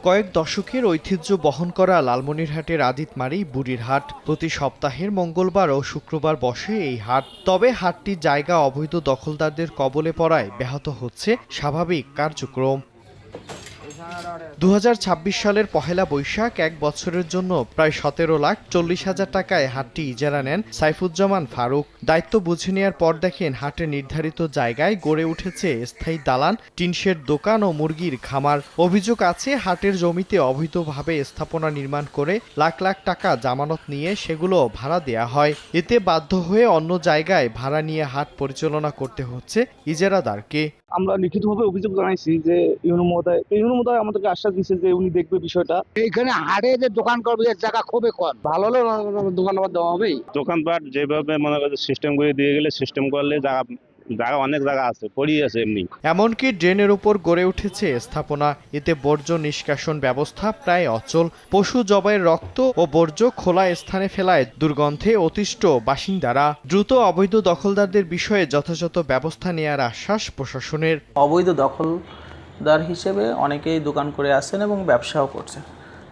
কয়েক দশকের ঐতিহ্য বহন করা লালমনিরহাটের আদিতমারি বুড়ির হাট প্রতি সপ্তাহের মঙ্গলবার ও শুক্রবার বসে এই হাট। তবে হাটটির জায়গা অবৈধ দখলদারদের কবলে পড়ায় ব্যাহত হচ্ছে স্বাভাবিক কার্যক্রম। 2026 সালের পহেলা বৈশাখ এক বছরের জন্য প্রায় 17,40,000 টাকায় হাটটি ইজারা নেন সাইফুজ্জামান ফারুক। দায়িত্ব বুঝে নেওয়ার পর দেখেন হাটের নির্ধারিত জায়গায় গড়ে উঠেছে স্থায়ী দালান, টিনশেড দোকান ও মুরগির খামার। অভিযোগ আছে হাটের জমিতে অবৈধভাবে স্থাপনা নির্মাণ করে লাখ লাখ টাকা জামানত নিয়ে সেগুলো ভাড়া দেয়া হয়। এতে বাধ্য হয়ে অন্য জায়গায় ভাড়া নিয়ে হাট পরিচালনা করতে হচ্ছে ইজারাদারকে। আমরা লিখিতভাবে অভিযোগ জানাইছি যে ইউনো মহোদয় আমাদেরকে আশ্বাস দিয়েছে যে উনি দেখবে বিষয়টা। এইখানে হাটে যে দোকান করবে জায়গা খুবই কম, ভালো হলে দোকান আবার দেওয়া হবেই। দোকানপাট যেভাবে মনে করে সিস্টেম করে দিয়ে গেলে সিস্টেম করলে জায়গা অনেক জায়গা আছে, পড়িয়ে আছে এমনি। এমনকি ড্রেনের উপর গড়ে উঠেছে স্থাপনা। এতে বর্জ্য নিষ্কাশন ব্যবস্থা প্রায় অচল। পশু জবাইয়ের রক্ত ও বর্জ্য খোলা স্থানে ফেলায় দুর্গন্ধে অতিষ্ঠ বাসিন্দারা। দ্রুত অবৈধ দখলদারদের বিষয়ে যথাযথ ব্যবস্থা নেওয়ার আশ্বাস প্রশাসনের। অবৈধ দখলদার হিসেবে অনেকেই দোকান করে আসছেন এবং ব্যবসাও করছে।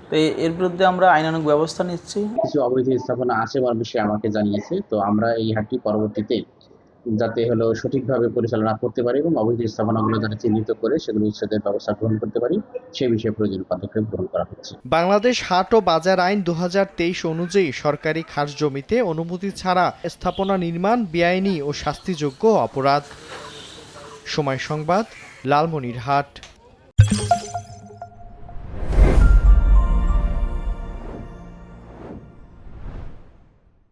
তো এর বিরুদ্ধে আমরা আইনানুগ ব্যবস্থা নিচ্ছি। কিছু অবৈধ স্থাপনা আছে বলার বিষয়ে আমাকে জানিয়েছে, তো আমরা এই হাটটি পরবর্তীতে যাতে সঠিকভাবে পরিচালনা করতে পারি এবং অবৈধ স্থাপনাগুলো যাতে চিহ্নিত করে সেগুলো উচ্ছেদের ব্যবস্থা গ্রহণ করতে পারি, সে বিষয়ে প্রয়োজনীয় পদক্ষেপ গ্রহণ করা হচ্ছে। বাংলাদেশ হাট ও বাজার আইন 2023 অনুযায়ী সরকারি খাস জমিতে অনুমতি ছাড়া স্থাপনা নির্মাণ বেআইনি ও শাস্তিযোগ্য অপরাধ। সময় সংবাদ, লালমনিরহাট।